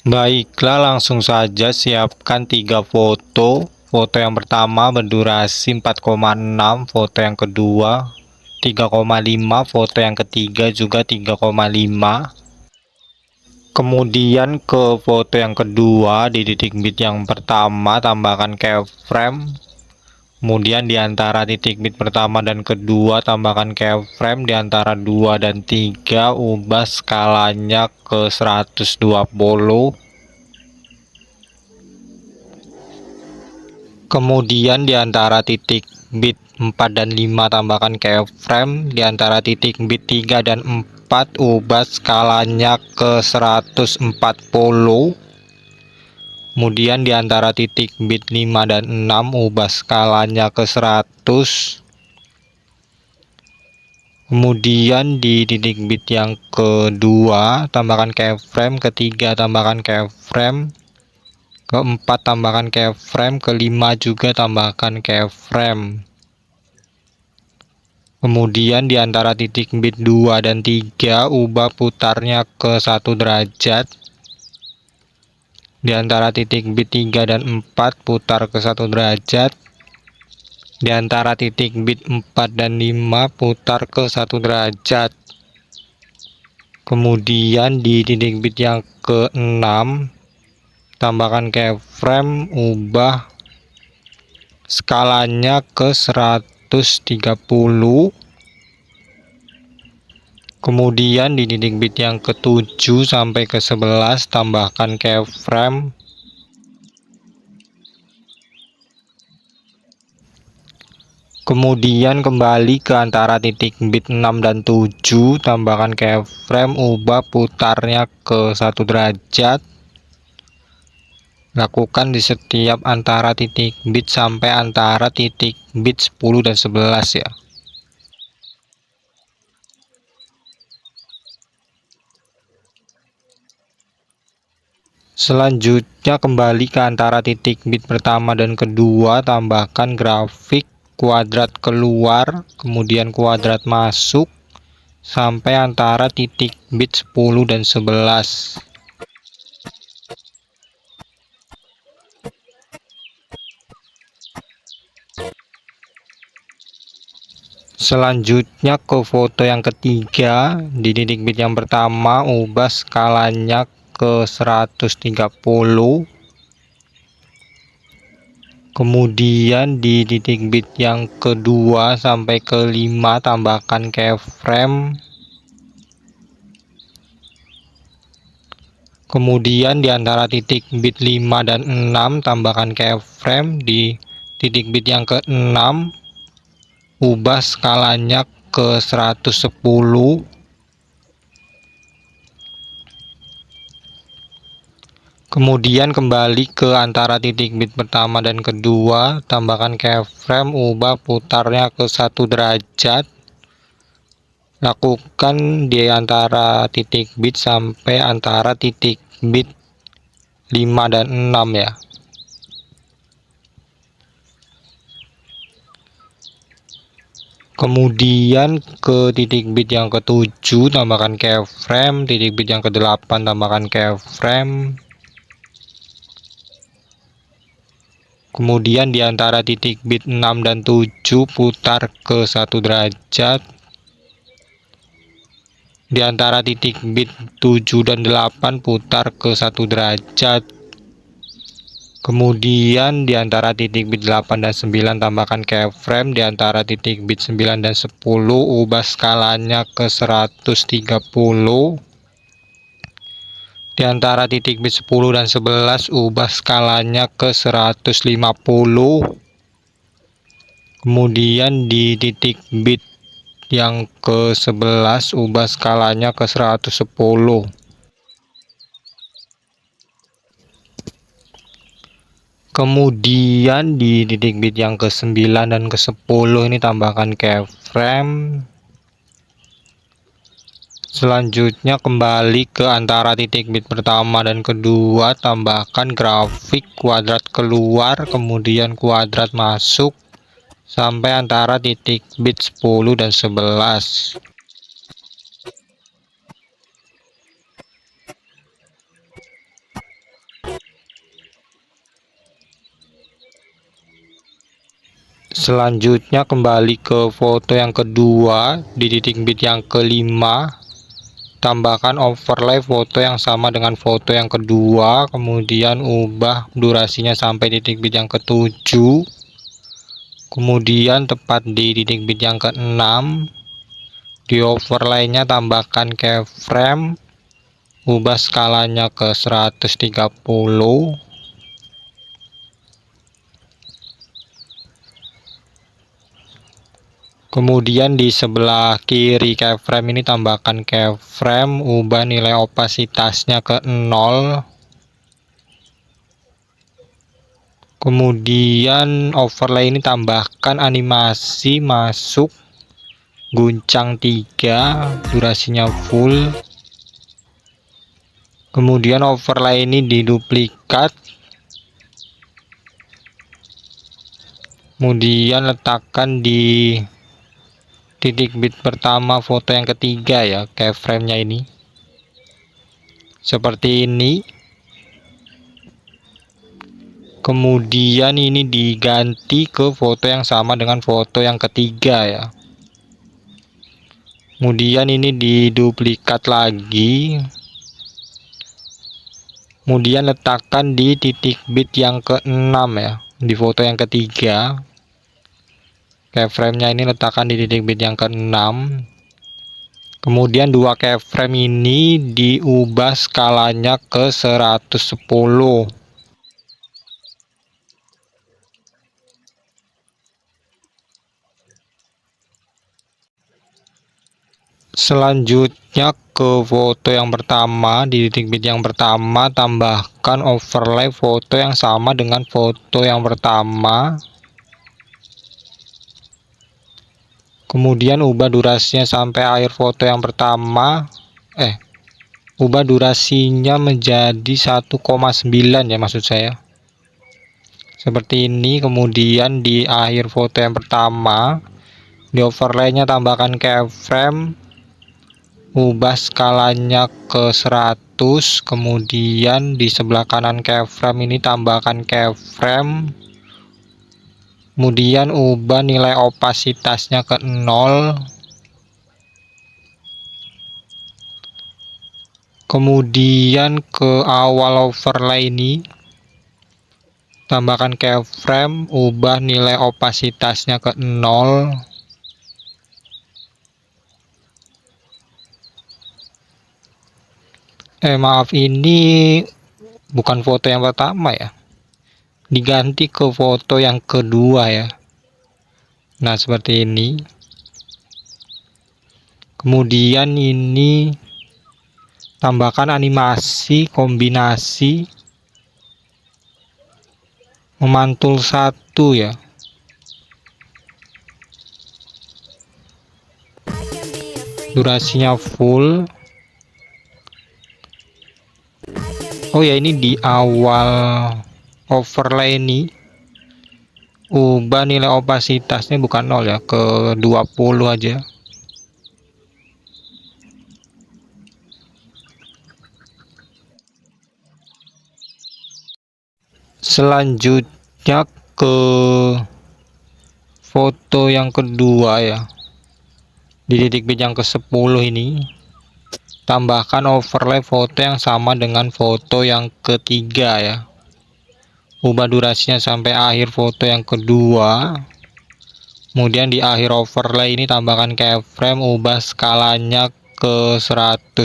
Baiklah, langsung saja siapkan 3 foto. Foto yang pertama berdurasi 4,6, foto yang kedua 3,5, foto yang ketiga juga 3,5. Kemudian ke foto yang kedua, di titik bit yang pertama tambahkan keyframe. Kemudian di antara titik bit pertama dan kedua tambahkan keyframe, di antara 2 dan 3 ubah skalanya ke 120. Kemudian di antara titik bit 4 dan 5 tambahkan keyframe, di antara titik bit 3 dan 4 ubah skalanya ke 140. Kemudian di antara titik bit 5 dan 6 ubah skalanya ke 100. Kemudian di titik bit yang kedua tambahkan keyframe, ketiga tambahkan keyframe, keempat tambahkan keyframe, kelima juga tambahkan keyframe. Kemudian di antara titik bit 2 dan 3 ubah putarnya ke 1 derajat. Di antara titik bit 3 dan 4 putar ke 1 derajat. Di antara titik bit 4 dan 5 putar ke 1 derajat. Kemudian di titik bit yang ke-6 tambahkan keyframe, ubah skalanya ke 130. Kemudian di titik bit yang ke-7 sampai ke 11 tambahkan keyframe. Kemudian kembali ke antara titik bit 6 dan 7 tambahkan keyframe, ubah putarnya ke 1 derajat. Lakukan di setiap antara titik bit sampai antara titik bit 10 dan 11 ya. Selanjutnya kembali ke antara titik bit pertama dan kedua, tambahkan grafik kuadrat keluar, kemudian kuadrat masuk sampai antara titik bit 10 dan 11. Selanjutnya ke foto yang ketiga, di titik bit yang pertama ubah skalanya ke 130. Kemudian di titik bit yang kedua sampai ke 5 tambahkan keyframe. Kemudian di antara titik bit 5 dan 6 tambahkan keyframe. Di titik bit yang ke-6 ubah skalanya ke 110. Kemudian kembali ke antara titik bit pertama dan kedua, tambahkan keyframe, ubah putarnya ke 1 derajat. Lakukan di antara titik bit sampai antara titik bit 5 dan 6 ya. Kemudian ke titik bit yang ke-7 tambahkan keyframe, titik bit yang ke-8 tambahkan keyframe. Kemudian di antara titik bit 6 dan 7 putar ke 1 derajat. Di antara titik bit 7 dan 8 putar ke 1 derajat. Kemudian di antara titik bit 8 dan 9 tambahkan keyframe. Di antara titik bit 9 dan 10 ubah skalanya ke 130. Di antara titik bit 10 dan 11 ubah skalanya ke 150. Kemudian di titik bit yang ke-11 ubah skalanya ke 110. Kemudian di titik bit yang ke-9 dan ke-10 ini tambahkan keyframe. Selanjutnya kembali ke antara titik bit pertama dan kedua, tambahkan grafik kuadrat keluar kemudian kuadrat masuk sampai antara titik bit 10 dan 11. Selanjutnya kembali ke foto yang kedua di titik bit yang kelima, tambahkan overlay foto yang sama dengan foto yang kedua, kemudian ubah durasinya sampai titik bit yang ketujuh. Kemudian tepat di titik bit yang ke-6, di overlaynya tambahkan keyframe, ubah skalanya ke 130. Kemudian di sebelah kiri keyframe ini tambahkan keyframe, ubah nilai opasitasnya ke 0. Kemudian overlay ini tambahkan animasi masuk guncang 3, durasinya full. Kemudian overlay ini diduplikat, kemudian letakkan di titik bit pertama foto yang ketiga ya, keyframe-nya ini seperti ini. Kemudian ini diganti ke foto yang sama dengan foto yang ketiga ya. Kemudian ini diduplikat lagi, kemudian letakkan di titik bit yang ke-6 ya, di foto yang ketiga. Keyframe-nya ini letakkan di titik bit yang ke-6. Kemudian dua keyframe ini diubah skalanya ke 110. Selanjutnya ke foto yang pertama, di titik bit yang pertama tambahkan overlay foto yang sama dengan foto yang pertama. Kemudian ubah durasinya sampai akhir foto yang pertama. Ubah durasinya menjadi 1,9 ya, maksud saya. Seperti ini. Kemudian di akhir foto yang pertama, di overlaynya tambahkan keyframe, ubah skalanya ke 100. Kemudian di sebelah kanan keyframe ini tambahkan keyframe, kemudian ubah nilai opasitasnya ke 0. Kemudian ke awal overlay ini tambahkan keyframe, ubah nilai opasitasnya ke 0. Maaf, ini bukan foto yang pertama ya, diganti ke foto yang kedua ya. Nah, seperti ini. Kemudian ini tambahkan animasi kombinasi memantul 1 ya. Durasinya full. Oh ya, ini di awal overlay ini ubah nilai opasitasnya bukan 0 ya, ke 20 aja. Selanjutnya ke foto yang kedua ya, di titik bit yang ke-10 ini tambahkan overlay foto yang sama dengan foto yang ketiga ya. Ubah durasinya sampai akhir foto yang kedua. Kemudian di akhir overlay ini tambahkan keyframe, ubah skalanya ke 130.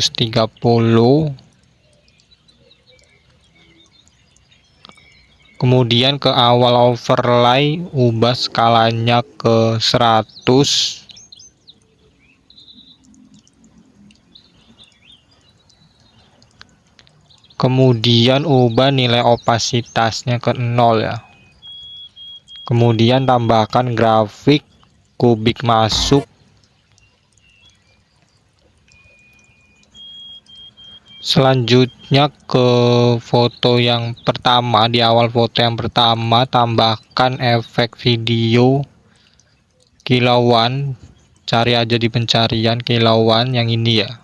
Kemudian ke awal overlay ubah skalanya ke 100. Kemudian ubah nilai opasitasnya ke 0 ya. Kemudian tambahkan grafik kubik masuk. Selanjutnya ke foto yang pertama, di awal foto yang pertama tambahkan efek video kilauan. Cari aja di pencarian kilauan yang ini ya.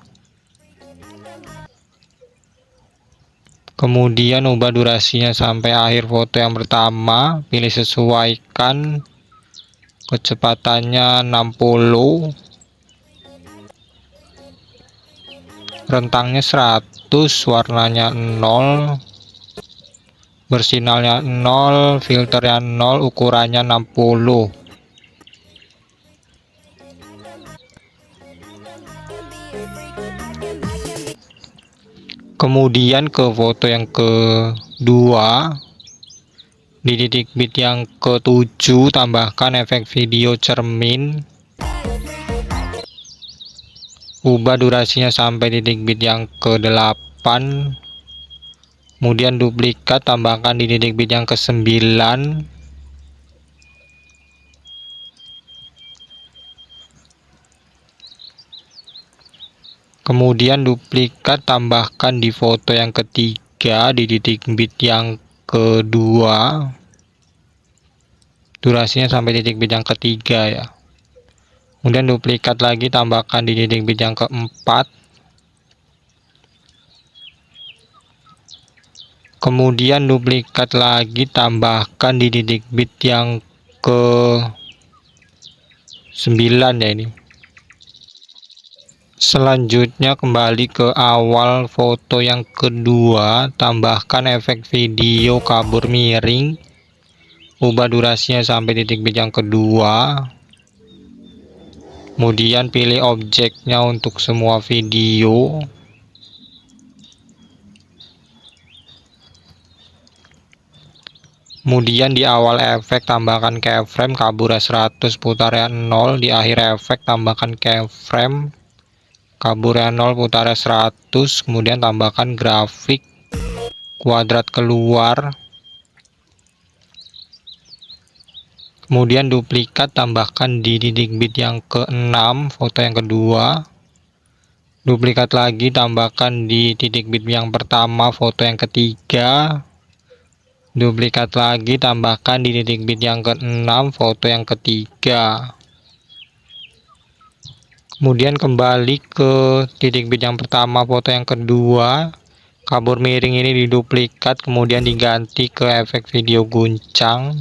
Kemudian ubah durasinya sampai akhir foto yang pertama, pilih sesuaikan kecepatannya 60, rentangnya 100, warnanya 0, bersinalnya 0, filternya 0, ukurannya 60. Kemudian ke foto yang kedua, di titik bit yang ke-7 tambahkan efek video cermin. Ubah durasinya sampai titik bit yang ke-8. Kemudian duplikat, tambahkan di titik bit yang ke-9. Kemudian duplikat, tambahkan di foto yang ketiga di titik bit yang kedua. Durasinya sampai titik bit yang ketiga ya. Kemudian duplikat lagi, tambahkan di titik bit yang keempat. Kemudian duplikat lagi, tambahkan di titik bit yang ke-9 ya ini. Selanjutnya kembali ke awal foto yang kedua, tambahkan efek video kabur miring. Ubah durasinya sampai titik bit yang kedua. Kemudian pilih objeknya untuk semua video. Kemudian di awal efek tambahkan keyframe kaburnya 100, putarnya 0. Di akhir efek tambahkan keyframe kaburnya 0, putarnya 100. Kemudian tambahkan grafik kuadrat keluar. Kemudian duplikat, tambahkan di titik bit yang ke-6 foto yang kedua. Duplikat lagi, tambahkan di titik bit yang pertama foto yang ketiga. Duplikat lagi, tambahkan di titik bit yang ke-6 foto yang ketiga. Kemudian kembali ke titik bit yang pertama foto yang kedua. Kabur miring ini diduplikat, kemudian diganti ke efek video guncang.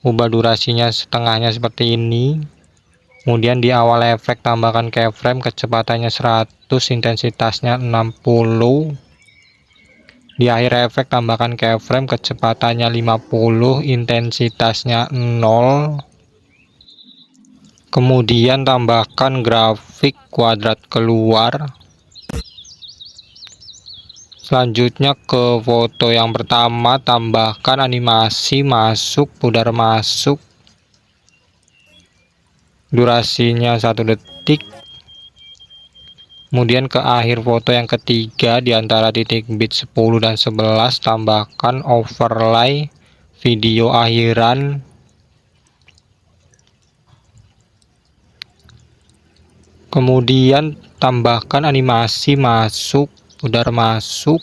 Ubah durasinya setengahnya seperti ini. Kemudian di awal efek tambahkan keyframe, kecepatannya 100, intensitasnya 60. Di akhir efek tambahkan keyframe, kecepatannya 50, intensitasnya 0. Kemudian tambahkan grafik kuadrat keluar. Selanjutnya ke foto yang pertama, tambahkan animasi masuk, pudar masuk. Durasinya 1 detik. Kemudian ke akhir foto yang ketiga, di antara titik bit 10 dan 11 tambahkan overlay video akhiran. Kemudian tambahkan animasi masuk, pudar masuk.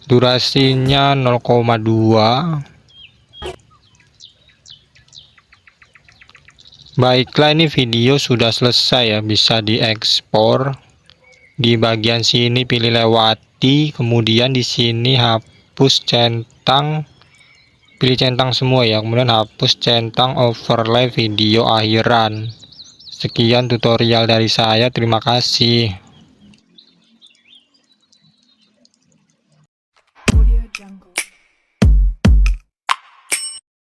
Durasinya 0,2. Baiklah, ini video sudah selesai ya, bisa diekspor. Di bagian sini pilih lewati, kemudian di sini hapus centang. Pilih centang semua ya, kemudian hapus centang overlay video akhiran. Sekian tutorial dari saya, terima kasih.